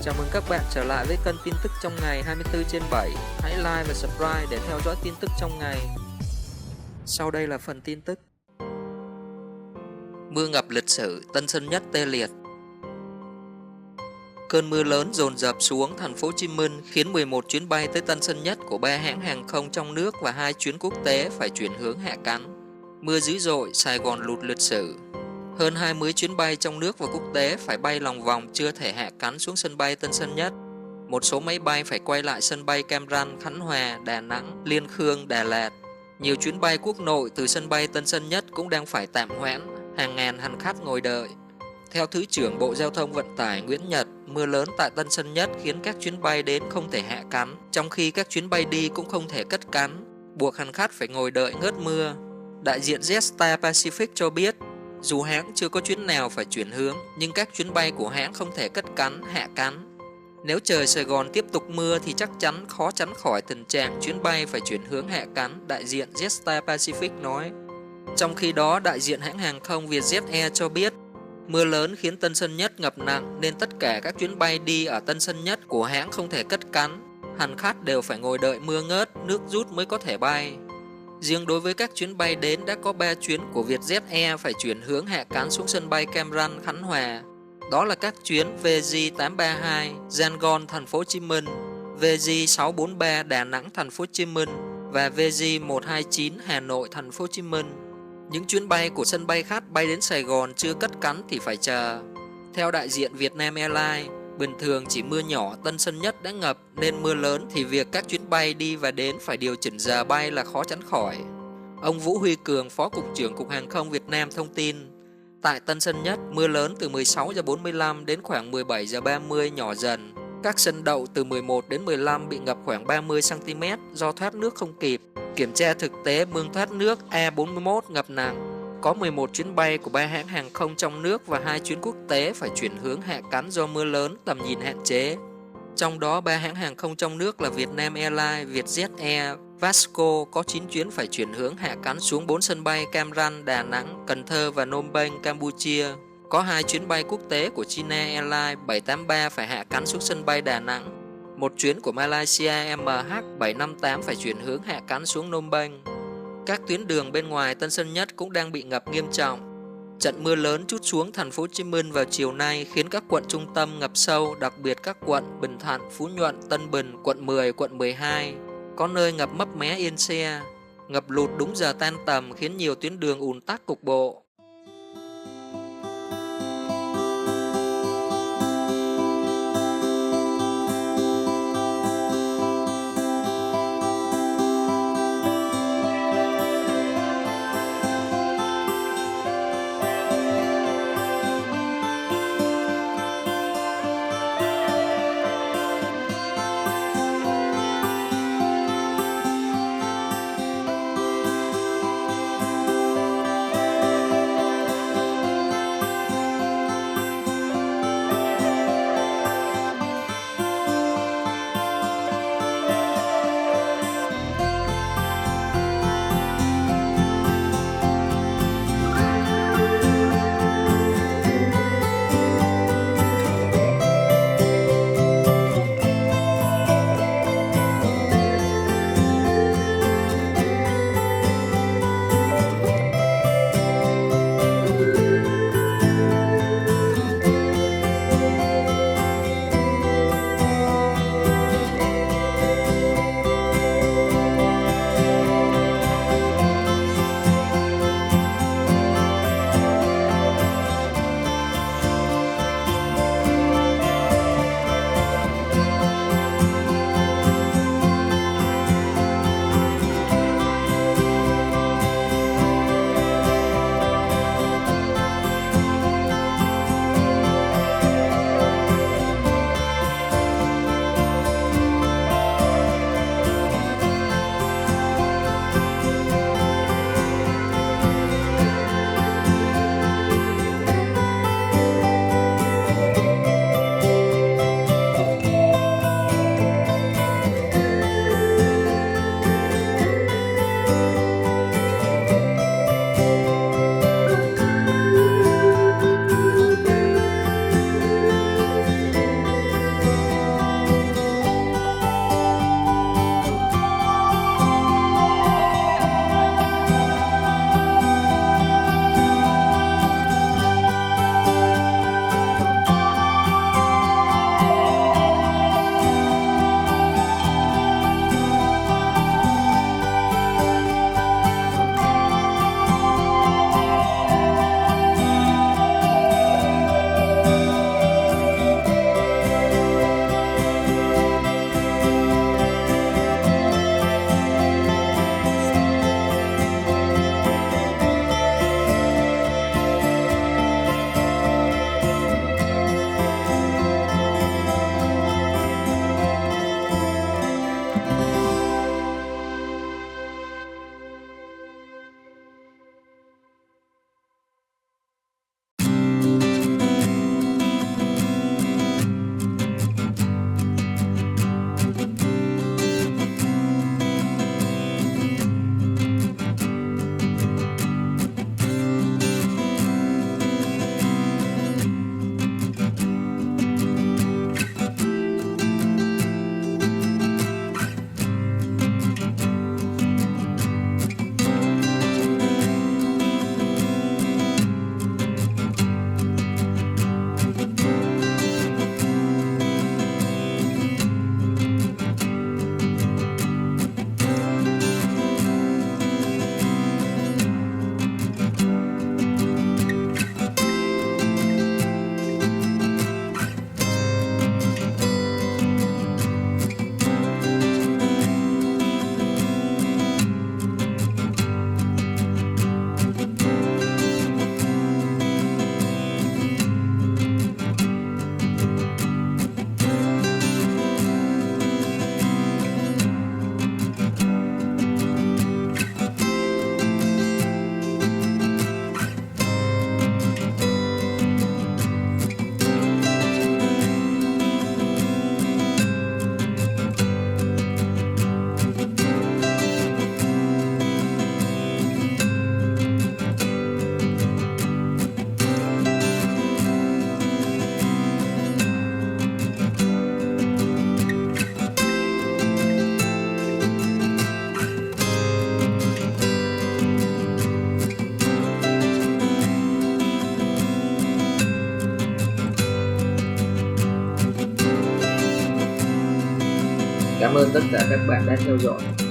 Chào mừng các bạn trở lại với kênh tin tức trong ngày 24/7. Hãy like và subscribe để theo dõi tin tức trong ngày. Sau đây là phần tin tức. Mưa ngập lịch sử, Tân Sơn Nhất tê liệt. Cơn mưa lớn dồn dập xuống thành phố Hồ Chí Minh khiến 11 chuyến bay tới Tân Sơn Nhất của 3 hãng hàng không trong nước và 2 chuyến quốc tế phải chuyển hướng hạ cánh. Mưa dữ dội, Sài Gòn lụt lịch sử. Hơn 20 chuyến bay trong nước và quốc tế phải bay lòng vòng chưa thể hạ cánh xuống sân bay Tân Sơn Nhất. Một số máy bay phải quay lại sân bay Cam Ranh, Khánh Hòa, Đà Nẵng, Liên Khương, Đà Lạt. Nhiều chuyến bay quốc nội từ sân bay Tân Sơn Nhất cũng đang phải tạm hoãn, hàng ngàn hành khách ngồi đợi. Theo Thứ trưởng Bộ Giao thông Vận tải Nguyễn Nhật, mưa lớn tại Tân Sơn Nhất khiến các chuyến bay đến không thể hạ cánh, trong khi các chuyến bay đi cũng không thể cất cánh, buộc hành khách phải ngồi đợi ngớt mưa. Đại diện Jetstar Pacific cho biết, dù hãng chưa có chuyến nào phải chuyển hướng, nhưng các chuyến bay của hãng không thể cất cánh, hạ cánh. Nếu trời Sài Gòn tiếp tục mưa thì chắc chắn khó tránh khỏi tình trạng chuyến bay phải chuyển hướng hạ cánh, đại diện Jetstar Pacific nói. Trong khi đó, đại diện hãng hàng không Vietjet Air cho biết, mưa lớn khiến Tân Sơn Nhất ngập nặng nên tất cả các chuyến bay đi ở Tân Sơn Nhất của hãng không thể cất cánh. Hành khách đều phải ngồi đợi mưa ngớt, nước rút mới có thể bay. Riêng đối với các chuyến bay đến đã có 3 chuyến của Vietjet Air phải chuyển hướng hạ cánh xuống sân bay Cam Ranh, Khánh Hòa. Đó là các chuyến VJ832 Yangon, thành phố Hồ Chí Minh, VJ643 Đà Nẵng, thành phố Hồ Chí Minh và VJ129 Hà Nội, thành phố Hồ Chí Minh. Những chuyến bay của sân bay khách bay đến Sài Gòn chưa cất cánh thì phải chờ. Theo đại diện Vietnam Airlines, bình thường chỉ mưa nhỏ Tân Sơn Nhất đã ngập nên mưa lớn thì việc các chuyến bay đi và đến phải điều chỉnh giờ bay là khó tránh khỏi. Ông Vũ Huy Cường, Phó Cục trưởng Cục Hàng không Việt Nam thông tin, tại Tân Sơn Nhất, mưa lớn từ 16:45 đến khoảng 17:30 nhỏ dần. Các sân đậu từ 11 đến 15 bị ngập khoảng 30 cm do thoát nước không kịp. Kiểm tra thực tế mương thoát nước A41 ngập nặng. Có 11 chuyến bay của 3 hãng hàng không trong nước và 2 chuyến quốc tế phải chuyển hướng hạ cánh do mưa lớn, tầm nhìn hạn chế. Trong đó 3 hãng hàng không trong nước là Vietnam Airlines, Vietjet Air, Vasco có 9 chuyến phải chuyển hướng hạ cánh xuống 4 sân bay Cam Ranh, Đà Nẵng, Cần Thơ và Phnom Penh, Campuchia. Có 2 chuyến bay quốc tế của China Airlines 783 phải hạ cánh xuống sân bay Đà Nẵng. Một chuyến của Malaysia MH758 phải chuyển hướng hạ cánh xuống Phnom Penh. Các tuyến đường bên ngoài Tân Sơn Nhất cũng đang bị ngập nghiêm trọng. Trận mưa lớn trút xuống thành phố Hồ Chí Minh vào chiều nay khiến các quận trung tâm ngập sâu, đặc biệt các quận Bình Thạnh, Phú Nhuận, Tân Bình, quận 10, quận 12. Có nơi ngập mấp mé yên xe. Ngập lụt đúng giờ tan tầm khiến nhiều tuyến đường ùn tắc cục bộ. Cảm ơn tất cả các bạn đã theo dõi.